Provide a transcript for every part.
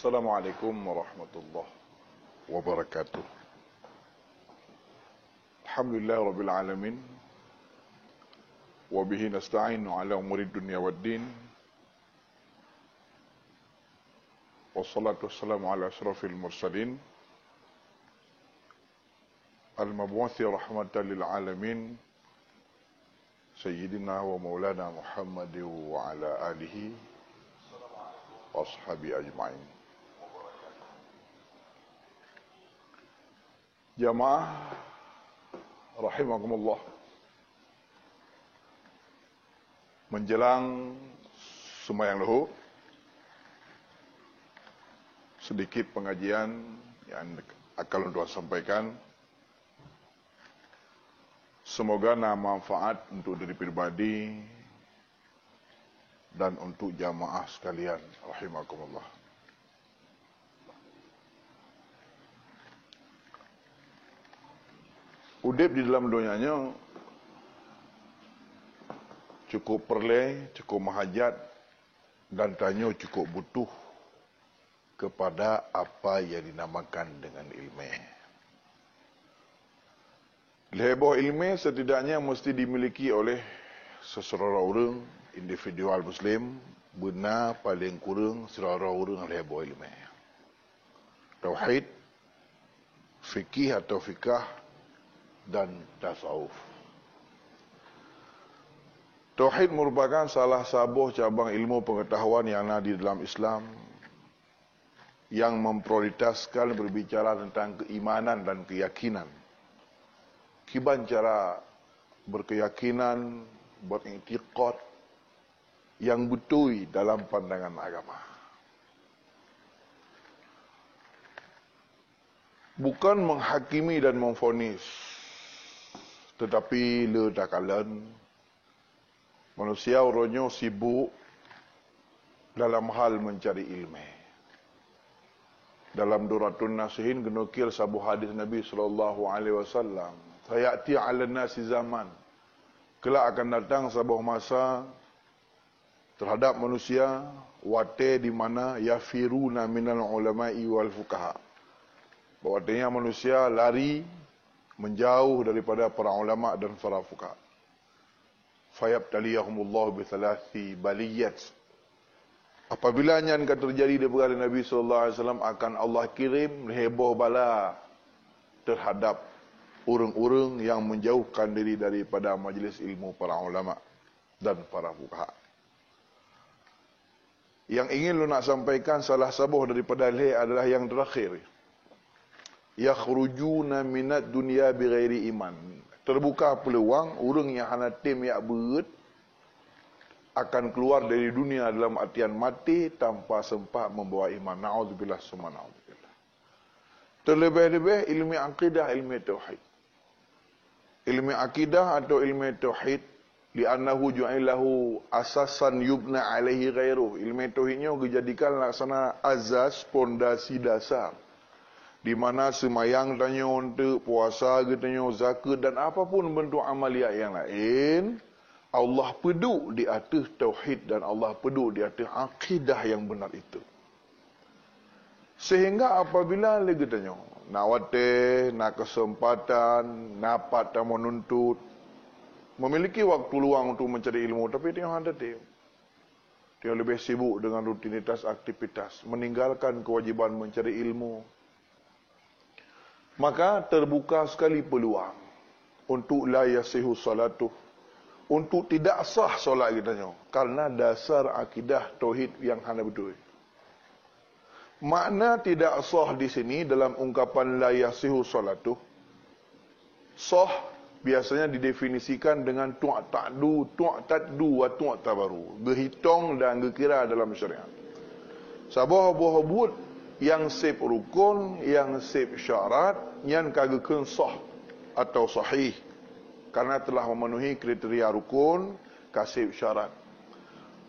Assalamualaikum warahmatullahi wabarakatuh. Alhamdulillah rabbil alamin. Wa bihi nasta'inu ala umuri dunya waddin. Wassalatu wassalamu ala asrafil mursalin. Al-mab'uthi rahmatan lil alamin. Sayyidina wa maulana Muhammad wa ala alihi wa ashabi ajma'in. Jamaah rahimakumullah, menjelang sembahyang zuhur, sedikit pengajian yang akan Tuhan sampaikan. Semoga manfaat untuk diri pribadi dan untuk jamaah sekalian rahimakumullah. Udip di dalam dunianya cukup perle, cukup mahajat, dan tanya cukup butuh kepada apa yang dinamakan dengan ilmu. Leheboh ilmu setidaknya mesti dimiliki oleh seseorang orang, individual Muslim, benar paling kurang seseorang orang leheboh ilmu. Tauhid, fikih atau fikah, dan tasawuf. Tauhid merupakan salah satu cabang ilmu pengetahuan yang ada di dalam Islam yang memprioritaskan berbicara tentang keimanan dan keyakinan. Kiban cara berkeyakinan, beriktikad yang betul dalam pandangan agama. Bukan menghakimi dan memvonis, tetapi ledakalan manusia orangnya sibuk dalam hal mencari ilmu. Dalam Duratun Nasihin genukil sabuh hadis Nabi SAW, sayati 'alan nasi zaman, kelak akan datang sabuh masa terhadap manusia wate di mana yafiruna minal ulama'i wal fuqaha, bahwatanya manusia lari menjauh daripada para ulama dan para fuqaha. Fayabtaliyahumullahu bithalathi baliyat. Apabila nyan akan terjadi daripada Nabi SAW, akan Allah kirim heboh bala terhadap orang-orang yang menjauhkan diri daripada majlis ilmu para ulama dan para fuqaha. Yang ingin lu nak sampaikan salah sabuh daripada leh adalah yang terakhir. Yakhrujuna minad dunya bighairi iman. Terbuka peluang orang yang hana tim yang berat akan keluar dari dunia dalam artian mati tanpa sempat membawa iman. Na'udzubillah summa na'udzubillah. Terlebih-lebih ilmu akidah, ilmu tauhid. Ilmu akidah atau ilmu tauhid li'annahu ju'ilahu asasan yubna alaihi ghairuh. Ilmu tauhidnya dijadikan laksana azas, pondasi dasar, di mana semayang tanya untuk puasa, tanya zakat dan apapun bentuk amaliat yang lain, Allah peduk di atas tauhid dan Allah peduk di atas akidah yang benar itu. Sehingga apabila lagi tanya, nak watih, nak kesempatan, napat dan menuntut, memiliki waktu luang untuk mencari ilmu, tapi dia ada dia lebih sibuk dengan rutinitas aktivitas, meninggalkan kewajiban mencari ilmu. Maka terbuka sekali peluang untuk la yasihu salatuh, untuk tidak sah solat kitanya, karena dasar akidah tauhid yang hana betul. Makna tidak sah di sini dalam ungkapan la yasihu salatuh, sah biasanya didefinisikan dengan tu'tadu wa tu'tabaru, berhitung dan berkira dalam syariat. Sabah-sabah yang sip rukun, yang sip syarat, yang kagakun sah atau sahih, karena telah memenuhi kriteria rukun, kasih syarat.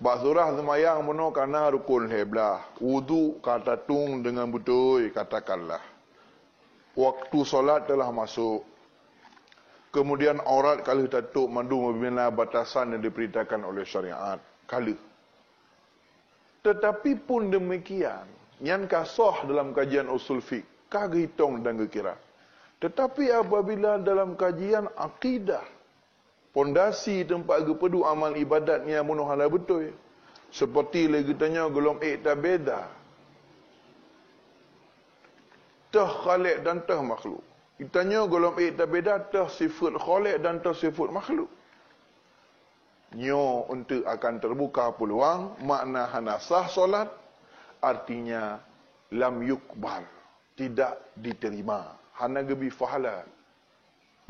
Baksurah semayang penuh karena rukun heblah. Wudu kata tung dengan betul, katakanlah. Waktu solat telah masuk. Kemudian aurat kalau tutup mandu membina batasan yang diperintahkan oleh syariat. Kala. Tetapi pun demikian, Yang kasah dalam kajian usul fiqh, kagak hitung dan kira. Tetapi apabila dalam kajian akidah, pondasi tempat gepedu amal ibadatnya munuhala betul. Seperti lagi tanya golong tak beda. Tah khaliq dan tah makhluk. Ditanya golong tak beda, tah sifat khaliq dan tah sifat makhluk. Nyo untuk akan terbuka peluang makna hanasah solat, artinya lam yukbal, tidak diterima. Hana gebi fahala.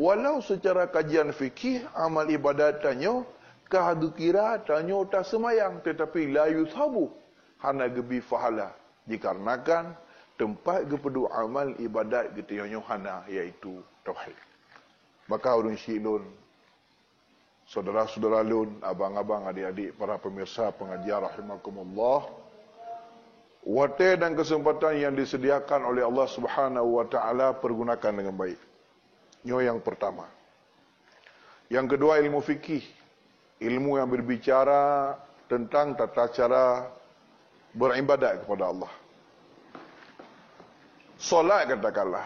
Walau secara kajian fikih amal ibadat tanyo kahadu kira tanyo tak semayang, tetapi la yuthabu, hana gebi fahala, dikarenakan tempat gepedu amal ibadat getinyo hana, iaitu tauhid. Maka urun syilun, saudara-saudara lun, abang-abang, adik-adik, para pemirsa pengajian rahimakumullah, waktu dan kesempatan yang disediakan oleh Allah Subhanahu wa taala pergunakan dengan baik. Nyo yang pertama. Yang kedua, ilmu fikih. Ilmu yang berbicara tentang tata cara beribadat kepada Allah. Solat katakanlah.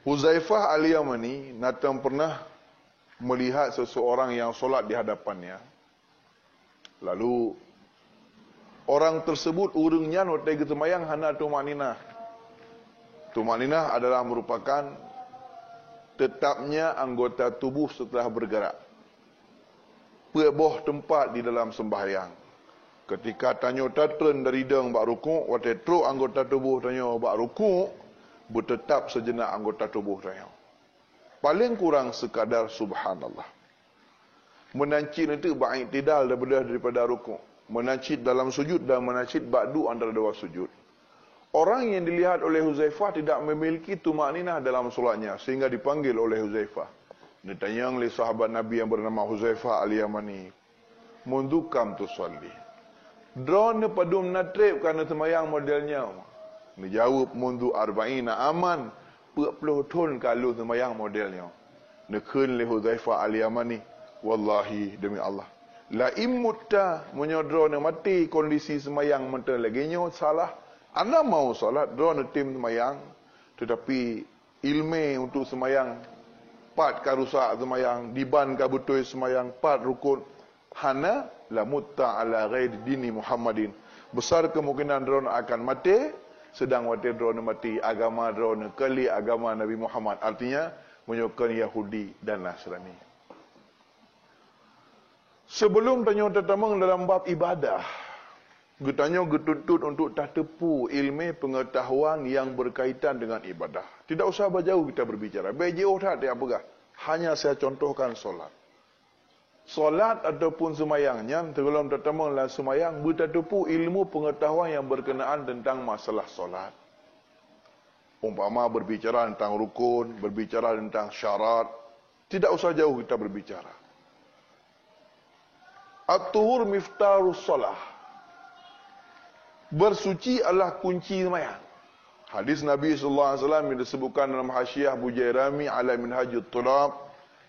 Huzaifah al-Yamani natang pernah melihat seseorang yang solat di hadapannya. Lalu orang tersebut urungnya notai ketemayang hana tumaninah. Tumaninah adalah merupakan tetapnya anggota tubuh setelah bergerak. Peboh tempat di dalam sembahyang. Ketika tanyo tatren dari deng bak rukuk, waktu teruk anggota tubuh tanyo bak rukuk, bertetap sejenak anggota tubuh tanyo. Paling kurang sekadar subhanallah. Menancit itu bak iktidal daripada rukuk. Menancit dalam sujud dan menancit ba'du antara dua sujud. Orang yang dilihat oleh Huzaifah tidak memiliki tumaninah dalam solatnya, sehingga dipanggil oleh Huzaifah. Ditanya oleh sahabat Nabi yang bernama Huzaifah al-Yamani, "Mundu kam tusalli?" Drone padum natrib kerana semayang modelnya. Dia jawab, "Mundu arba'ina aman." 40 tahun kalau semayang modelnya. Nekun oleh Huzaifah al-Yamani, "Wallahi demi Allah, la imutta menyodrona mati kondisi semayang mentera laginya salah. Anda mau salat drone tim semayang, tetapi ilmu untuk semayang pat karusak semayang, diban ka betul semayang, pat rukun hana la mutta ala ghairi dini Muhammadin." Besar kemungkinan drone akan mati, sedang waktu drone mati agama drone kali agama Nabi Muhammad, artinya menyokong Yahudi dan Nasrani. Sebelum tanya tetamang dalam bab ibadah, getanya getuntut untuk tak tepu ilmu pengetahuan yang berkaitan dengan ibadah. Tidak usah berjauh kita berbicara. Berjauh tak ada apa. Hanya saya contohkan solat. Solat ataupun semayangnya, tergolong tetamang dalam semayang, bertepu ilmu pengetahuan yang berkenaan tentang masalah solat. Umpama berbicara tentang rukun, berbicara tentang syarat. Tidak usah jauh kita berbicara. At-tuhur miftarus solah. Bersuci adalah kunci semayang. Hadis Nabi SAW yang disebutkan dalam Hasyiah Bujairami ala Minhajut Tulab,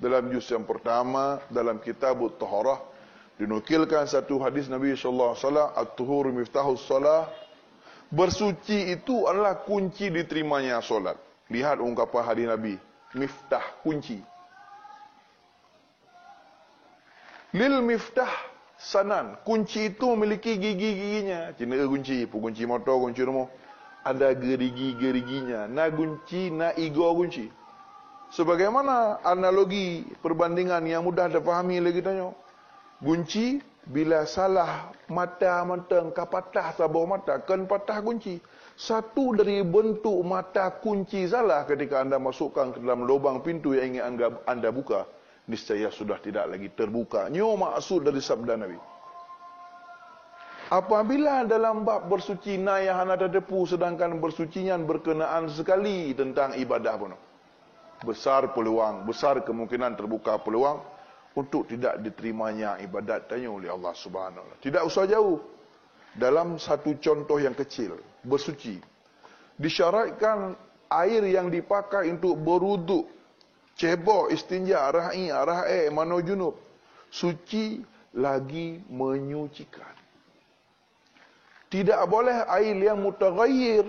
dalam juz yang pertama, dalam kitab At-Taharah, dinukilkan satu hadis Nabi SAW, At-tuhur miftahus solah. Bersuci itu adalah kunci diterimanya solat. Lihat ungkapan hadis Nabi, miftah, kunci. Lil miftah sanan, kunci itu memiliki gigi-giginya. Cina kunci, kunci motor, kunci rumah, ada gerigi-geriginya. Na kunci, na igo kunci. Sebagaimana analogi perbandingan yang mudah dipahami lagi tanya. Kunci bila salah mata menteng kapatah sabuh mata kan patah kunci. Satu dari bentuk mata kunci salah ketika anda masukkan ke dalam lubang pintu yang ingin anda buka, niscaya sudah tidak lagi terbuka. Nyo maksud dari sabda Nabi. Apabila dalam bab bersuci na yang hana terdepu, sedangkan bersucinya berkenaan sekali tentang ibadah pun, besar peluang, besar kemungkinan terbuka peluang untuk tidak diterimanya ibadat tanya oleh Allah Subhanahu wa taala. Tidak usah jauh. Dalam satu contoh yang kecil, bersuci, disyaratkan air yang dipakai untuk berwuduk, cebok, istinja, ra'i, mano junub, suci lagi menyucikan. Tidak boleh air yang mutaghayyir.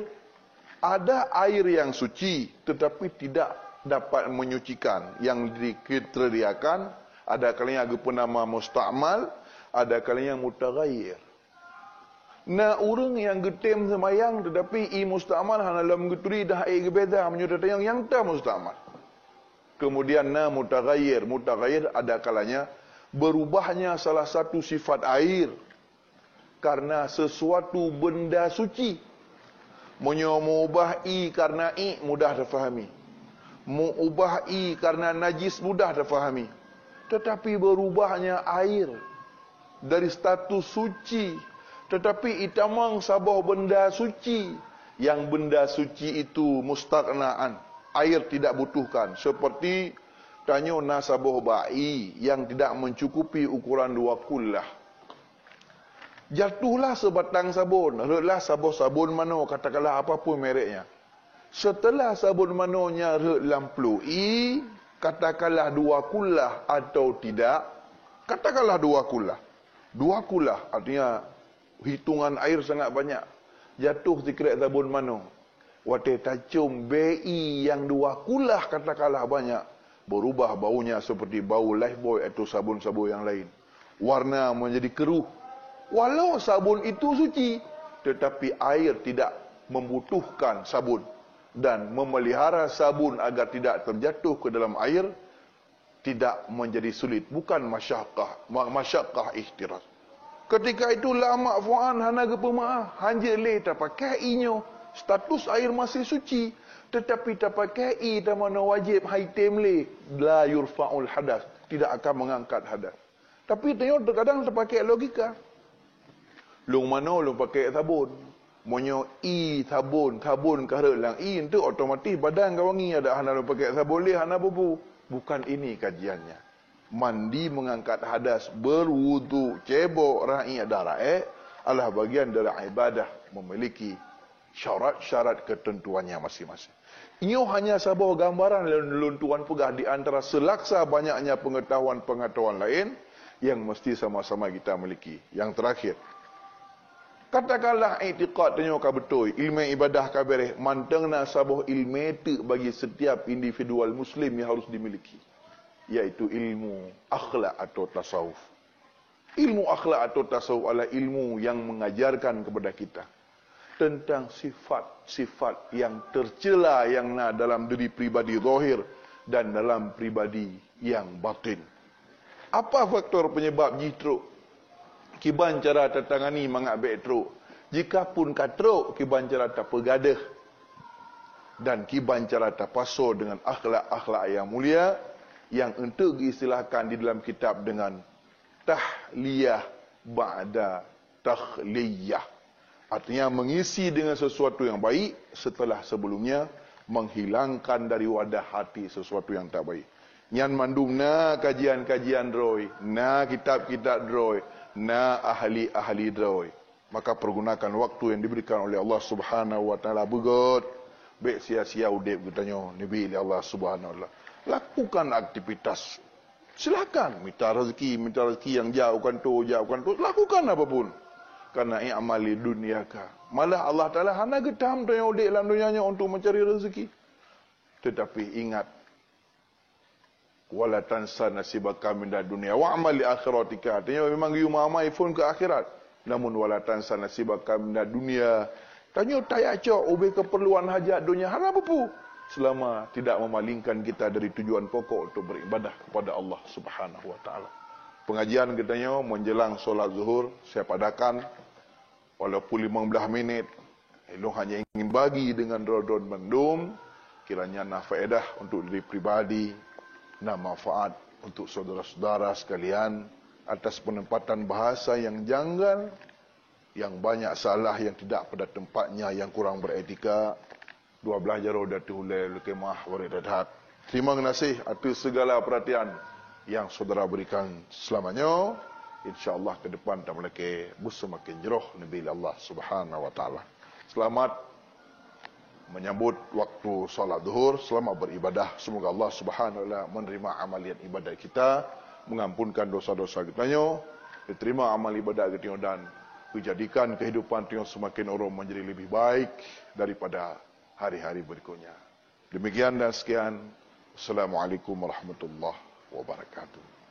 Ada air yang suci tetapi tidak dapat menyucikan, yang dikriteриakan. Ada kalanya apa nama musta'mal, ada kalanya mutaghayyir. Na orang yang getem semayang tetapi musta'mal hana dalam geturi dah air gebeza menyudah tayang yang tak musta'mal. Kemudian na mutaghayyir, mutaghayyir ada kalanya berubahnya salah satu sifat air karena sesuatu benda suci. Mengubah karena mudah terfahami. Mengubah karena najis mudah terfahami. Tetapi berubahnya air dari status suci, tetapi itamang sabah benda suci, yang benda suci itu mustaghnaan, air tidak butuhkan, seperti tanya nasabah ba'i yang tidak mencukupi ukuran 2 kullah. Jatuhlah sebatang sabun, reklah sabun mano, katakanlah apapun mereknya. Setelah sabun manonya rek lamplui, katakanlah 2 kullah atau tidak, katakanlah 2 kullah. 2 kullah artinya hitungan air sangat banyak. Jatuh sekret sabun mano. Wate tacum BI yang 2 kullah katakanlah banyak, berubah baunya seperti bau Lifebuoy atau sabun-sabun yang lain. Warna menjadi keruh. Walau sabun itu suci, tetapi air tidak membutuhkan sabun. Dan memelihara sabun agar tidak terjatuh ke dalam air tidak menjadi sulit. Bukan masyaqqah ihtiraz. Ketika itu lama fu'an hana gepemaah, hanja le tak pakai inyo. Status air masih suci, tetapi tak pakai tak mana wajib haitem le, la yurfa'ul hadas, tidak akan mengangkat hadas. Tapi tengok terkadang terpakai logika. Long mana long pakai sabun. Monyo sabun kara lang itu otomatis badan kau wangi, ada hana long pakai sabun leh hana bubu. Bukan ini kajiannya. Mandi mengangkat hadas, berwudu, cebok ra'i darah adalah bagian dari ibadah, memiliki syarat-syarat ketentuannya masing-masing. Ini hanya sebuah gambaran luntuan pegah di antara selaksa banyaknya pengetahuan-pengetahuan lain yang mesti sama-sama kita miliki. Yang terakhir, katakanlah i'tiqad tanya ka betul, ilmu ibadah ka bereh, mantengna sabuh ilmu tu bagi setiap individual muslim yang harus dimiliki, yaitu ilmu akhlak atau tasawuf. Ilmu akhlak atau tasawuf adalah ilmu yang mengajarkan kepada kita tentang sifat-sifat yang tercela yang dalam diri pribadi zahir dan dalam pribadi yang batin. Apa faktor penyebab jitruk? Kiban cara tertangani mengabek truk. Jikapun katruk, kiban cara tak pegadah. Dan kiban cara tak paso dengan akhlak-akhlak yang mulia, yang untuk diistilahkan di dalam kitab dengan tahliyah ba'da takhliyah. Artinya mengisi dengan sesuatu yang baik setelah sebelumnya menghilangkan dari wadah hati sesuatu yang tak baik. Nyan mandum na kajian-kajian droi, na kitab-kitab droi, na ahli-ahli droi. Maka pergunakan waktu yang diberikan oleh Allah Subhanahu wa taala begot. Baik sia-sia udip katanya Nabi Allah Subhanahu wa taala. Lakukan aktivitas. Silakan minta rezeki yang jauhkan tu, lakukan apapun. Karena i'amali dunyaka. Malah Allah Taala hana getam tanya udip dalam dunianya untuk mencari rezeki. Tetapi ingat, wala tansa nasibaka minad dunya wa'mal li akhiratika. Artinya memang you mamai pun ke akhirat, namun wala tansa nasibaka minad dunya. Tanya tayak cok ubi keperluan hajat dunia hana bepu selama tidak memalingkan kita dari tujuan pokok untuk beribadah kepada Allah Subhanahu wa taala. Pengajian katanya menjelang solat zuhur saya padakan walaupun 15 minit. Elok hanya ingin bagi dengan rodon mendum, kiranya nak faedah untuk diri pribadi, nak manfaat untuk saudara-saudara sekalian atas penempatan bahasa yang janggal, yang banyak salah, yang tidak pada tempatnya, yang kurang beretika. 12 jaro dah tuhulai lekemah waridadat. Terima kasih atas segala perhatian yang saudara berikan selamanya. InsyaAllah ke depan tak melaki semakin jeroh Nabi Allah Subhanahu wa taala. Selamat menyambut waktu salat zuhur, selamat beribadah. Semoga Allah Subhanahu wa taala menerima amalian ibadat kita, mengampunkan dosa-dosa kita, diterima amal ibadat kita dan Jadikan kehidupan Tio semakin orang menjadi lebih baik daripada hari-hari berikutnya. Demikian dan sekian. Assalamualaikum warahmatullahi wabarakatuh.